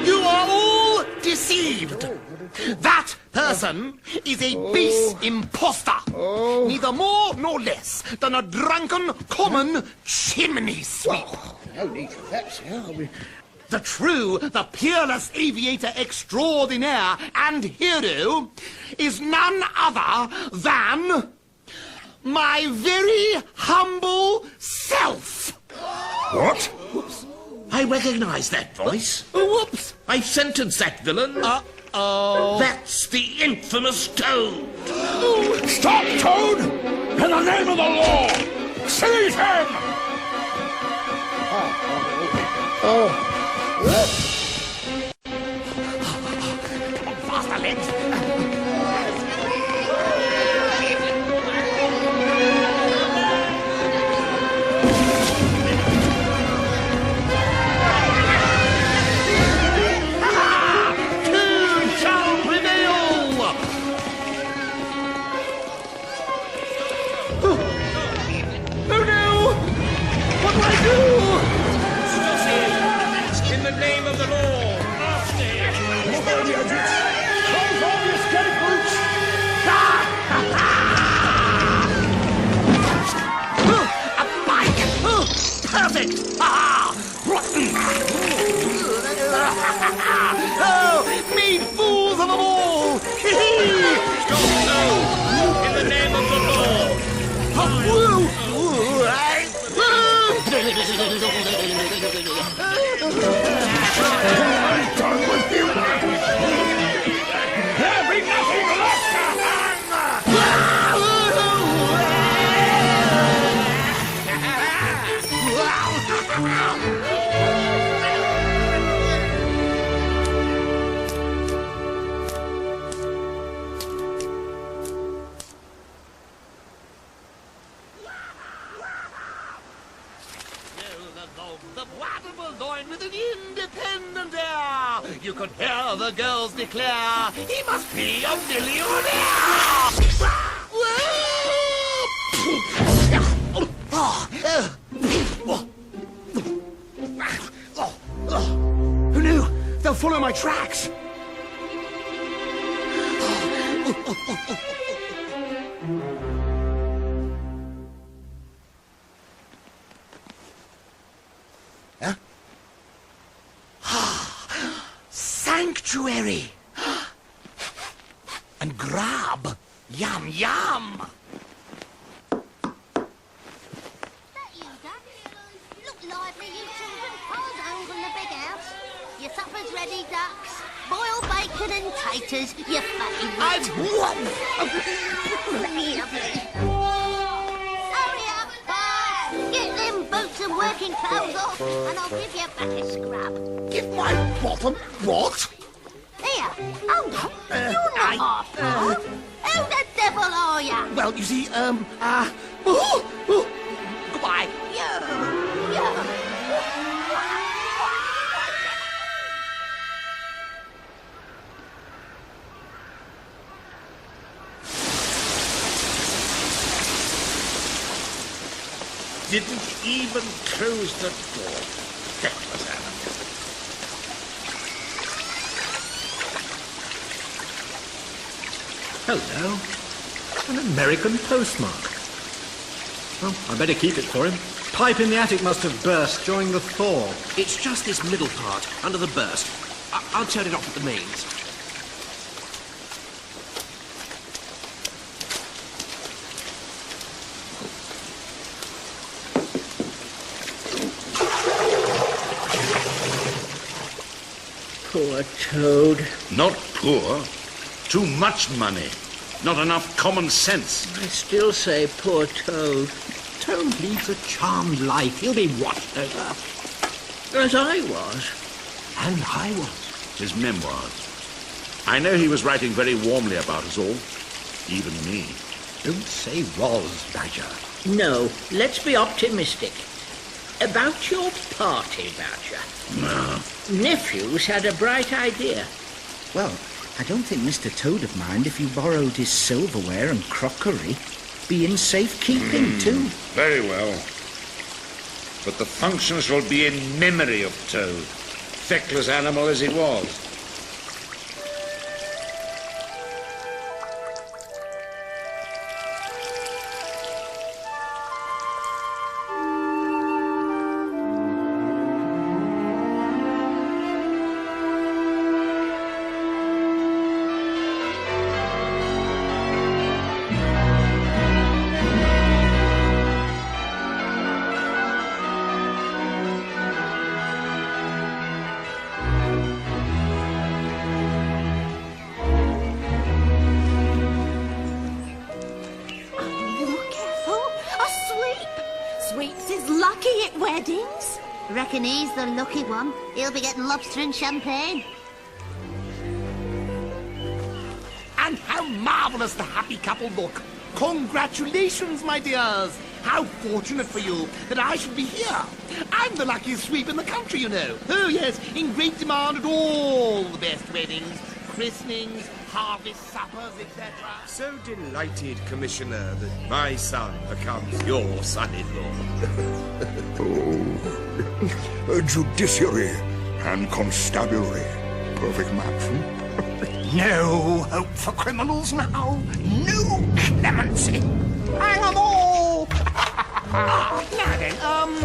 Speaker 4: You are all deceived. That person is a base imposter. Neither more nor less than a drunken, common chimney sweep.
Speaker 7: No need for that, sir.
Speaker 4: The true, the peerless aviator extraordinaire and hero is none other than my very humble self.
Speaker 8: What? Whoops. I recognize that voice.
Speaker 4: Whoops.
Speaker 8: I've sentenced that villain.
Speaker 4: Uh-oh.
Speaker 8: That's the infamous Toad.
Speaker 14: Stop, Toad! In the name of the law! Seize him!
Speaker 4: Faster, Lens.
Speaker 13: In the name of the
Speaker 4: You could hear the girls declare he must be a millionaire!
Speaker 7: Who knew? They'll follow my tracks.
Speaker 4: Sanctuary! And grab! Yum, yum!
Speaker 3: Look lively, you children. Pa's home from the big house. Your supper's ready, ducks. Boiled bacon and taters, your favourite. Lovely. Hurry up, Pa. Get them boots and working clothes off, and I'll give you back a scrub.
Speaker 4: Give my bottom what?
Speaker 3: Here, hold on. You're not half Pa. Who the devil are you?
Speaker 4: Well, you see, goodbye.
Speaker 6: Didn't even close the door. Feckless animal.
Speaker 13: Hello. An American postmark. Well, I better keep it for him. Pipe in the attic must have burst during the thaw.
Speaker 16: It's just this middle part, under the burst. I'll turn it off at the mains.
Speaker 6: Poor Toad.
Speaker 17: Not poor. Too much money. Not enough common sense.
Speaker 6: I still say poor Toad. Toad leads a charmed life. He'll be watched over. As I was.
Speaker 17: And I was. His memoirs. I know he was writing very warmly about us all. Even me.
Speaker 7: Don't say was, Badger.
Speaker 6: No, let's be optimistic. About your party, Badger.
Speaker 17: No.
Speaker 6: Nephew's had a bright idea.
Speaker 5: Well, I don't think Mr. Toad would mind if you borrowed his silverware and crockery. Be in safekeeping, too.
Speaker 17: Very well. But the functions will be in memory of Toad. Feckless animal as it was.
Speaker 3: Reckon he's the lucky one. He'll be getting lobster and champagne.
Speaker 4: And how marvellous the happy couple look. Congratulations, my dears. How fortunate for you that I should be here. I'm the luckiest sweep in the country, you know. Oh, yes, in great demand at all the best weddings, christenings, harvest suppers, etc.
Speaker 8: So delighted, Commissioner, that my son becomes your son-in-law.
Speaker 14: Judiciary and constabulary. Perfect match.
Speaker 7: No hope for criminals now. No clemency. Hang 'em all.
Speaker 4: Now then,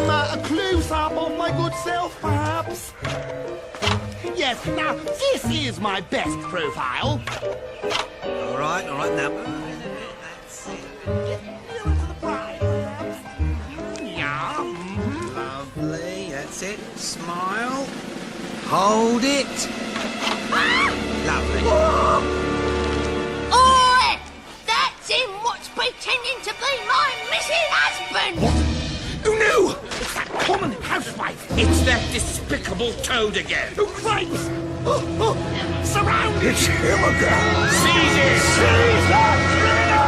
Speaker 4: a close-up of my good self, perhaps? Yes, now, this is my best profile.
Speaker 16: All right, now. That's it.
Speaker 4: Yeah.
Speaker 16: Lovely, that's it. Smile. Hold it. Lovely.
Speaker 3: Oi! That's him what's pretending to be my missing husband!
Speaker 4: Oh, no! It's that common housewife!
Speaker 8: It's that despicable Toad again!
Speaker 4: Oh, Christ! Oh, surround!
Speaker 14: It's him again!
Speaker 8: Seize it!
Speaker 14: Seize that criminal!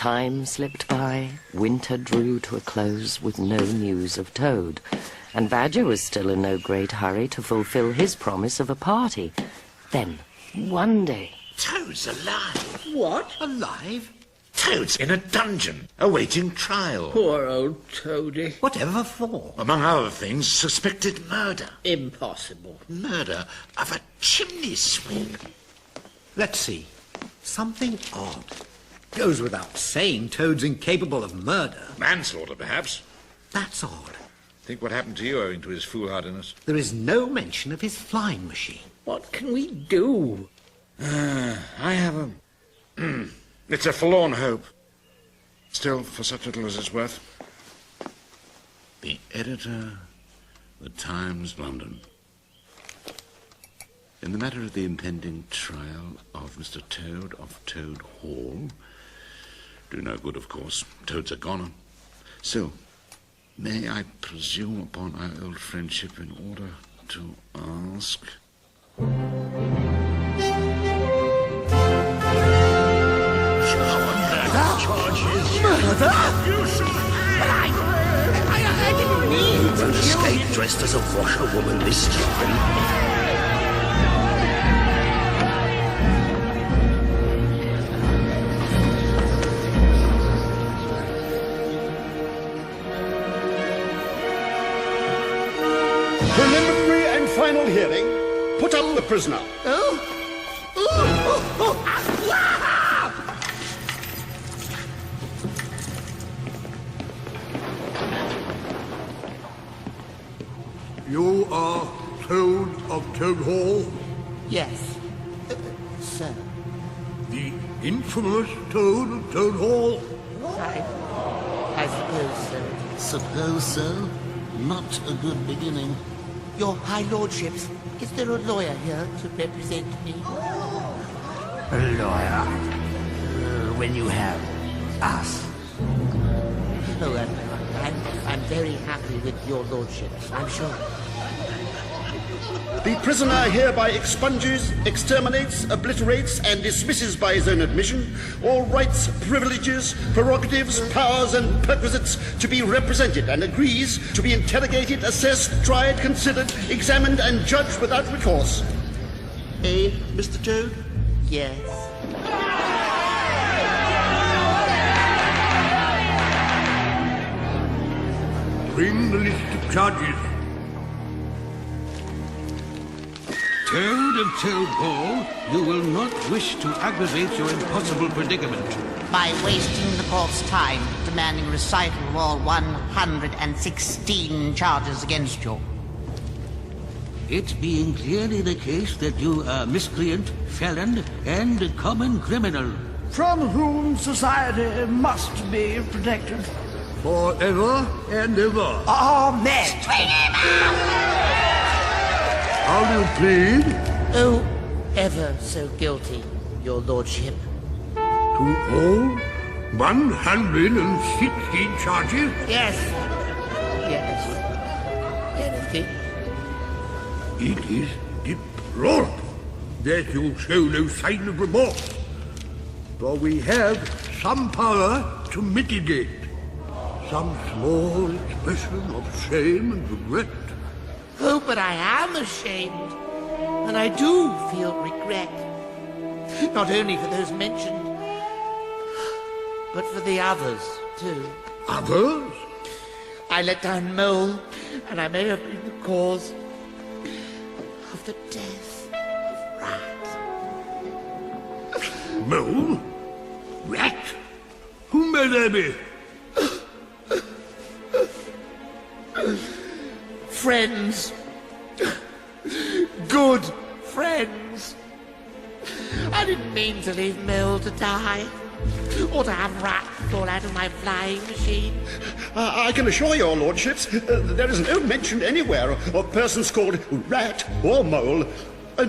Speaker 2: Time slipped by, winter drew to a close with no news of Toad, and Badger was still in no great hurry to fulfill his promise of a party. Then, one day...
Speaker 17: Toad's alive.
Speaker 6: What?
Speaker 17: Alive? Toad's in a dungeon, awaiting trial.
Speaker 6: Poor old Toady.
Speaker 17: Whatever for? Among other things, suspected murder.
Speaker 6: Impossible.
Speaker 17: Murder of a chimney sweep.
Speaker 9: Let's see. Something odd. Goes without saying Toad's incapable of murder.
Speaker 17: Manslaughter, perhaps.
Speaker 9: That's odd.
Speaker 17: Think what happened to you owing to his foolhardiness.
Speaker 9: There is no mention of his flying machine.
Speaker 6: What can we do?
Speaker 17: I have a... It's a forlorn hope. Still, for such little as it's worth. The editor, The Times, London. In the matter of the impending trial of Mr. Toad of Toad Hall, do no good, of course. Toad's a goner. Still, may I presume upon our old friendship in order to ask...
Speaker 7: Murder?
Speaker 4: You should... I didn't mean
Speaker 9: You won't escape dressed as a washerwoman this time.
Speaker 7: Preliminary and final hearing. Put up the prisoner.
Speaker 14: You are Toad of Toad Hall?
Speaker 4: Yes, sir.
Speaker 14: The infamous Toad of Toad Hall?
Speaker 4: I suppose so. Suppose so? Not a good beginning. Your High Lordships, is there a lawyer here to represent me?
Speaker 6: A lawyer? When you have us.
Speaker 4: Oh, I'm very happy with your lordships, I'm sure.
Speaker 7: The prisoner hereby expunges, exterminates, obliterates, and dismisses by his own admission all rights, privileges, prerogatives, powers, and perquisites to be represented, and agrees to be interrogated, assessed, tried, considered, examined, and judged without recourse. Eh, Mr. Toad?
Speaker 4: Yes.
Speaker 14: Bring the list of charges.
Speaker 6: Toad of Toad Hall, you will not wish to aggravate your impossible predicament.
Speaker 11: By wasting the court's time demanding recital of all 116 charges against you.
Speaker 6: It being clearly the case that you are miscreant, felon, and a common criminal.
Speaker 13: From whom society must be protected.
Speaker 14: Forever and ever.
Speaker 13: Amen.
Speaker 11: String him up!
Speaker 14: How do you plead?
Speaker 4: Oh, ever so guilty, your lordship.
Speaker 14: To all 116 charges?
Speaker 4: Yes. Yes. Anything?
Speaker 14: It is deplorable that you show no sign of remorse. For we have some power to mitigate. Some small expression of shame and regret.
Speaker 4: Oh, but I am ashamed. And I do feel regret. Not only for those mentioned, but for the others, too.
Speaker 14: Others?
Speaker 4: I let down Mole, and I may have been the cause of the death of Rat.
Speaker 14: Mole? Rat? Who may they be?
Speaker 4: Friends. Good friends. I didn't mean to leave Mole to die. Or to have Rat fall out of my flying machine.
Speaker 7: I can assure your lordships, there is no mention anywhere of persons called Rat or Mole,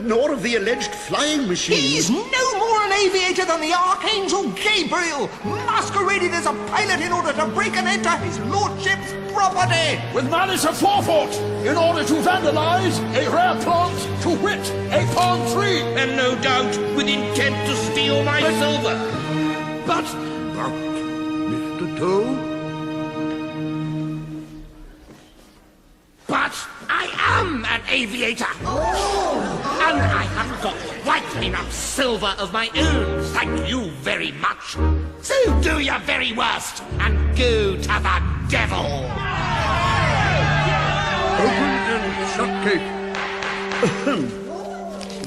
Speaker 7: nor of the alleged flying machine.
Speaker 13: He's no more an aviator than the Archangel Gabriel, masquerading as a pilot in order to break and enter his lordship's property.
Speaker 12: With malice aforethought, in order to vandalize a rare plant, to wit, a palm tree.
Speaker 16: And no doubt with intent to steal my silver.
Speaker 12: But
Speaker 14: Toad?
Speaker 4: But I am an aviator! And I haven't got quite enough silver of my own, thank you very much. So do your very worst and go to the devil!
Speaker 14: Open and shut case.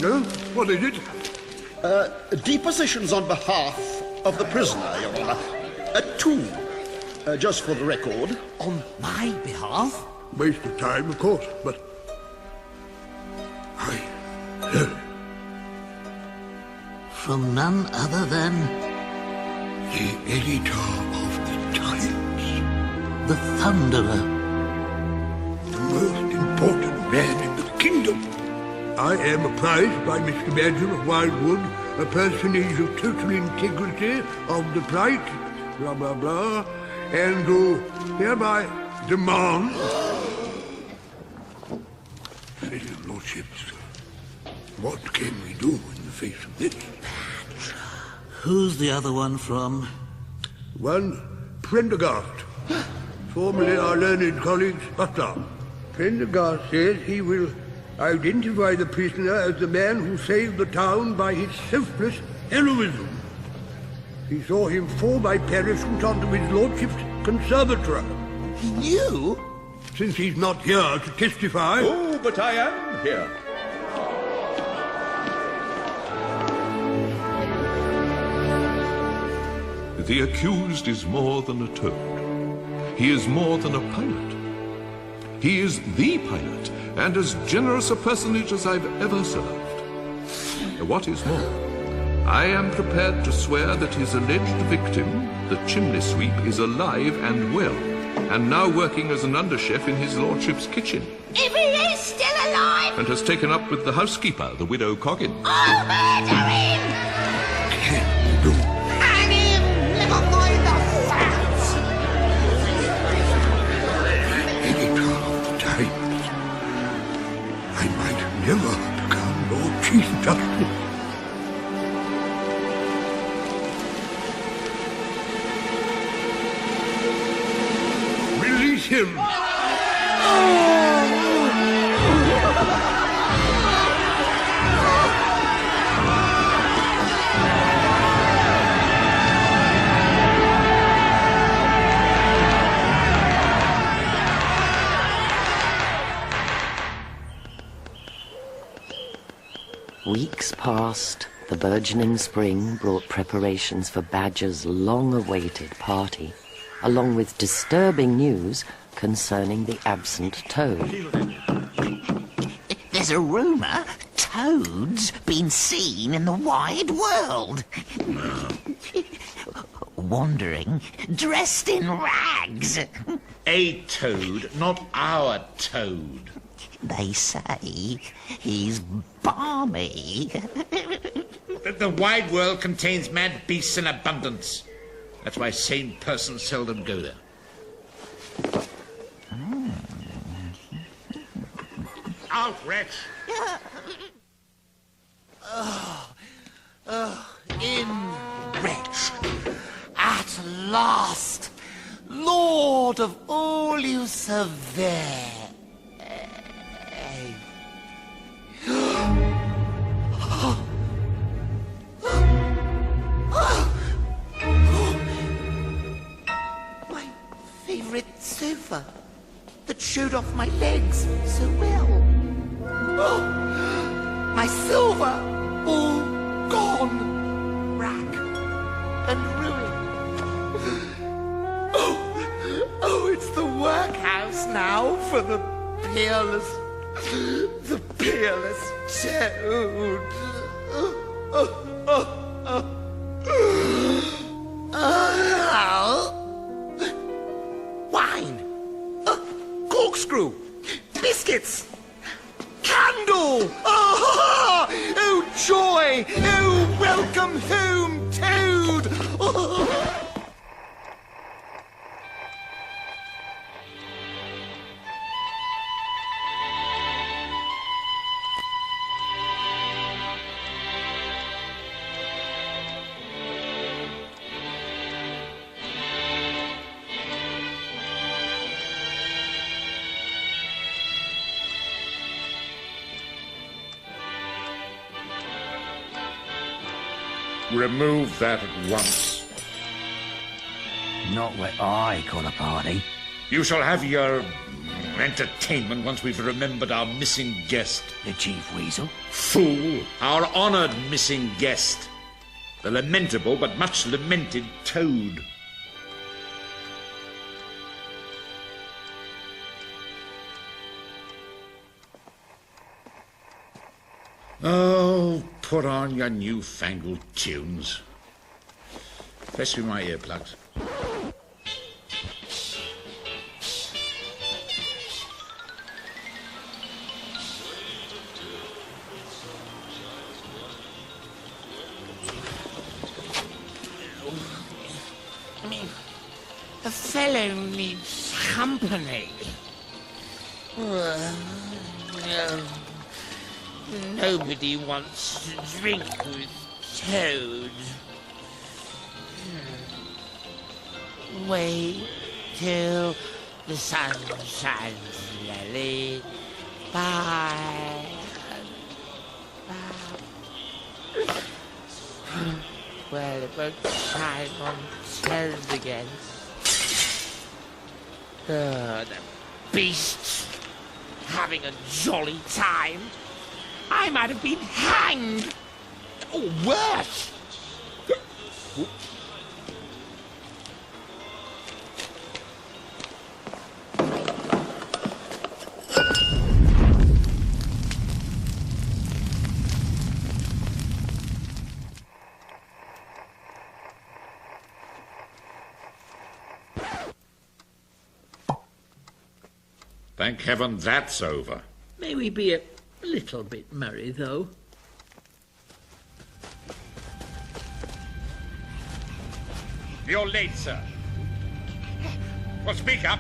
Speaker 14: No? What is it?
Speaker 7: Depositions on behalf of the prisoner, Your Honour. Two. Just for the record.
Speaker 4: On my behalf?
Speaker 14: Waste of time, of course, but...
Speaker 4: From none other than...
Speaker 14: the editor of the Times.
Speaker 4: The Thunderer.
Speaker 14: The most important man in the kingdom. I am apprised by Mr. Badger of Wildwood, a personage of total integrity, of the plight, blah, blah, blah, and do hereby demand... Say, your lordships, what can we do in the face of this?
Speaker 4: Who's the other one from?
Speaker 14: One Prendergast, formerly our learned colleague's butler. Prendergast says he will identify the prisoner as the man who saved the town by his selfless heroism. He saw him fall by parachute onto his lordship's conservatory.
Speaker 4: He knew?
Speaker 14: Since he's not here to testify...
Speaker 15: Oh, but I am here. The accused is more than a toad. He is more than a pilot. He is the pilot, and as generous a personage as I've ever served. What is more, I am prepared to swear that his alleged victim, the chimney sweep, is alive and well, and now working as an underchef in his lordship's kitchen.
Speaker 1: If he is still alive!
Speaker 15: And has taken up with the housekeeper, the widow Coggins.
Speaker 1: I'll murder him! Hang him! Never mind the facts!
Speaker 14: Editor of the Times. I might never become Lord Chief Justice. Release him!
Speaker 2: Weeks passed. The burgeoning spring brought preparations for Badger's long-awaited party, along with disturbing news concerning the absent Toad.
Speaker 11: There's a rumour Toad's been seen in the wide world. Wandering, dressed in rags.
Speaker 4: A toad, not our toad.
Speaker 11: They say he's balmy.
Speaker 4: The wide world contains mad beasts in abundance. That's why sane persons seldom go there. Out, wretch! In, wretch! At last! Lord of all you survey! My favorite sofa that showed off my legs so well. Oh, my silver all gone, rack and ruin. Oh, it's the workhouse now for the peerless Toad. Wine, corkscrew, biscuits, candle. Oh, joy! Oh, welcome home, Toad!
Speaker 17: Remove that at once.
Speaker 6: Not what I call a party.
Speaker 17: You shall have your entertainment once we've remembered our missing guest.
Speaker 6: The Chief Weasel?
Speaker 17: Fool! Our honoured missing guest. The lamentable but much lamented Toad. Oh, put on your newfangled tunes. Fetch me my earplugs.
Speaker 4: I mean, a fellow needs company. Nobody wants to drink with Toad. Wait till the sun shines slowly. Bye. Bye. Well, it won't shine on Toad again. The beasts having a jolly time. I might have been hanged, or worse.
Speaker 17: Thank heaven that's over.
Speaker 6: May we be a little bit merry, though?
Speaker 17: You're late, sir. Well, speak up.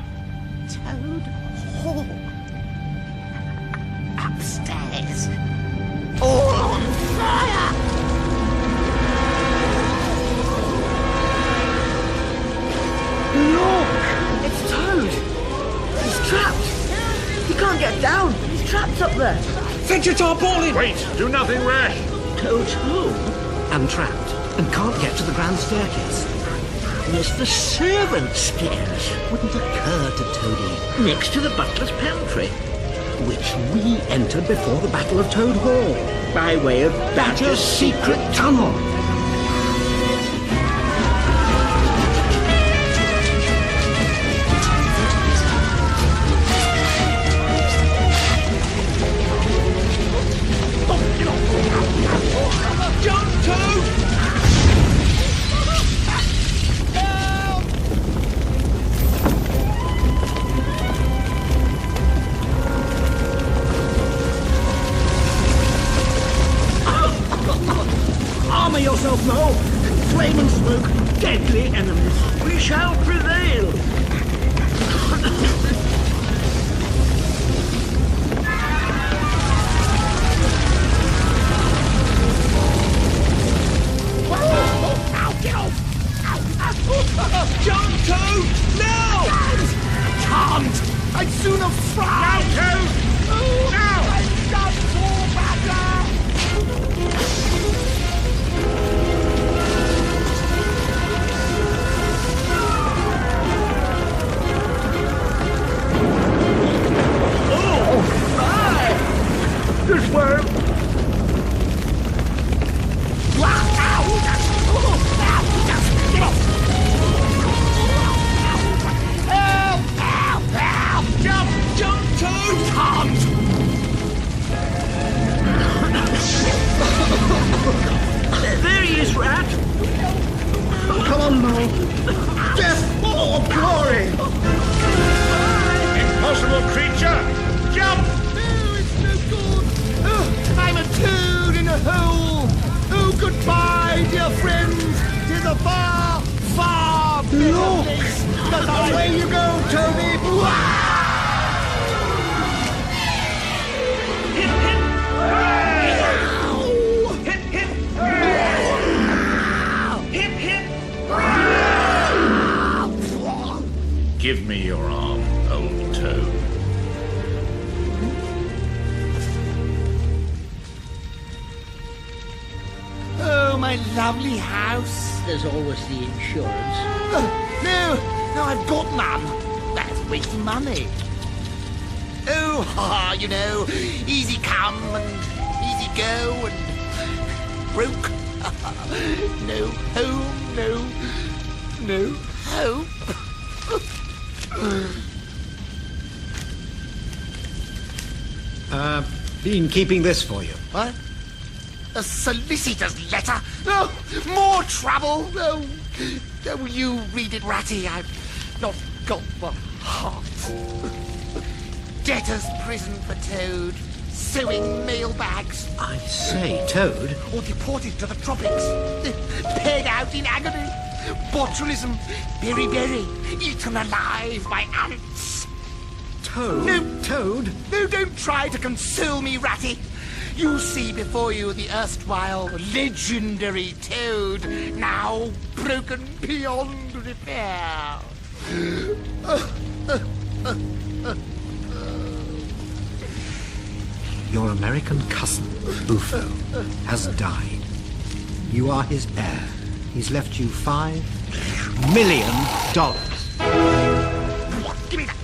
Speaker 1: Toad Hall. Upstairs. All on fire.
Speaker 6: Look! It's Toad! He's trapped! He can't get down! He's trapped up there!
Speaker 13: Fetch your tarpaulin!
Speaker 17: Wait! Do nothing rash!
Speaker 6: Toad's home?
Speaker 9: I'm trapped and can't get to the grand staircase.
Speaker 6: Yes, the servants' stairs.
Speaker 9: Wouldn't occur to Toadie.
Speaker 6: Next to the butler's pantry.
Speaker 9: Which we entered before the Battle of Toad Hall.
Speaker 6: By way of Badger's secret tunnel.
Speaker 13: Jump, Toad!
Speaker 6: Armour yourself, Mo! Flame and smoke, deadly enemies. We shall prevail!
Speaker 4: Get off!
Speaker 13: Jump, Toad! Now!
Speaker 4: Can't! I'd sooner fry!
Speaker 17: Now, Toad! Now!
Speaker 4: I've done for Badger!
Speaker 6: This way!
Speaker 13: Jump, Toad!
Speaker 4: Can't!
Speaker 6: There he is, Rat!
Speaker 5: Come on, Mo. Death or glory!
Speaker 17: Impossible creature! Jump!
Speaker 4: Oh, it's no good! Oh, I'm a toad in a hole! Oh, goodbye, dear friends! 'Tis a far, far better place! But away you go, Toby!
Speaker 17: Give me your arm, old Toad.
Speaker 4: Oh, my my lovely house.
Speaker 6: There's always the insurance.
Speaker 4: No, I've got none. That's wasting money. Oh, you know, easy come and easy go and broke. No home, no hope.
Speaker 9: Been keeping this for you.
Speaker 4: What? A solicitor's letter? Oh, more trouble! Oh, you read it, Ratty. I've not got the heart. Debtor's prison for Toad. Sewing mailbags.
Speaker 9: I say, Toad.
Speaker 4: Or deported to the tropics. Paid out in agony. Botulism. Berry. Eaten alive by ants.
Speaker 9: Toad?
Speaker 4: No,
Speaker 9: Toad?
Speaker 4: No, don't try to console me, Ratty. You see before you the erstwhile legendary Toad, now broken beyond repair.
Speaker 9: Your American cousin, Bufo, has died. You are his heir. He's left you $5 million.
Speaker 4: Give me that.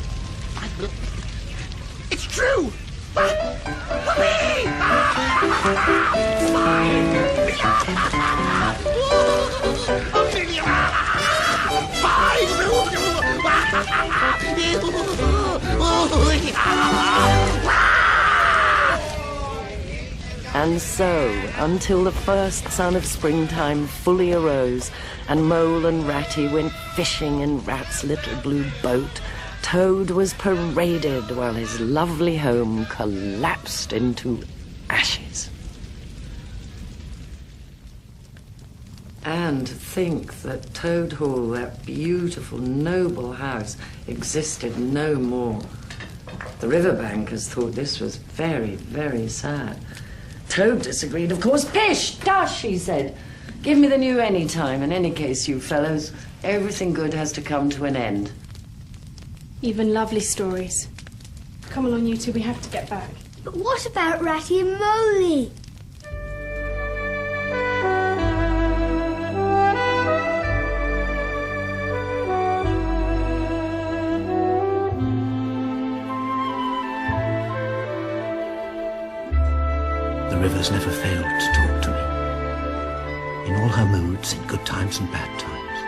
Speaker 4: It's true.
Speaker 2: And so, until the first sun of springtime fully arose, and Mole and Ratty went fishing in Rat's little blue boat, Toad was paraded while his lovely home collapsed into ashes. And think that Toad Hall, that beautiful, noble house, existed no more. The riverbankers thought this was very, very sad. Toad disagreed, of course. Pish! Tush, he said. Give me the new any time. In any case, you fellows, everything good has to come to an end.
Speaker 18: Even lovely stories. Come along, you two, we have to get back.
Speaker 3: But what about Ratty and Moley?
Speaker 9: The rivers never failed to talk to me. In all her moods, in good times and bad times.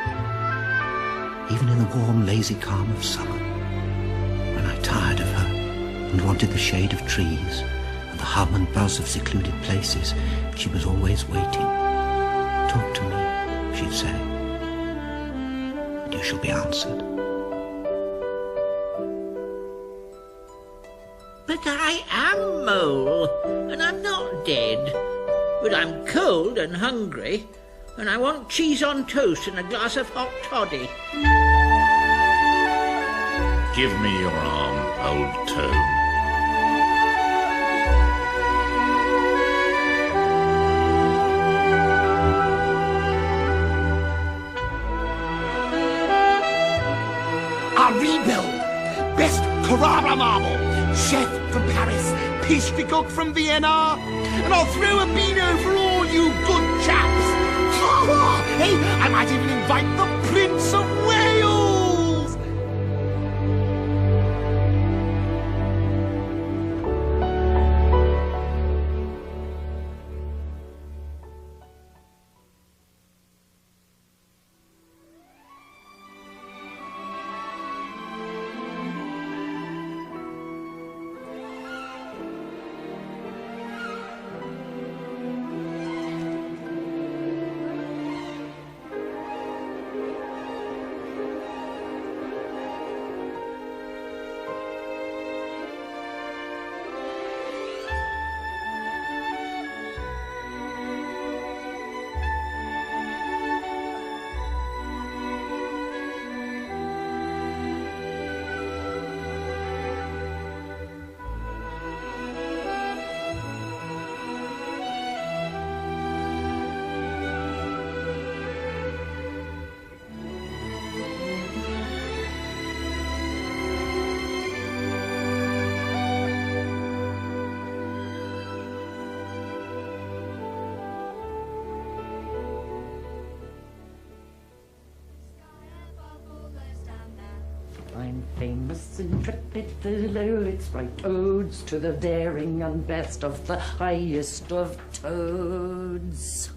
Speaker 9: Even in the warm, lazy calm of summer. When I tired of her and wanted the shade of trees and the hum and buzz of secluded places, she was always waiting. Talk to me, she'd say, and you shall be answered.
Speaker 6: But I am Mole, and I'm not dead. But I'm cold and hungry, and I want cheese on toast and a glass of hot toddy.
Speaker 17: Give me your arm, old Toad.
Speaker 4: I'll rebuild. Best Carrara marble. Chef from Paris. Pastry cook from Vienna. And I'll throw a beano for all you good chaps. Hey, I might even invite the Prince of Wales.
Speaker 2: famous, intrepid, the Lilith's bright odes to the daring and best of the highest of toads.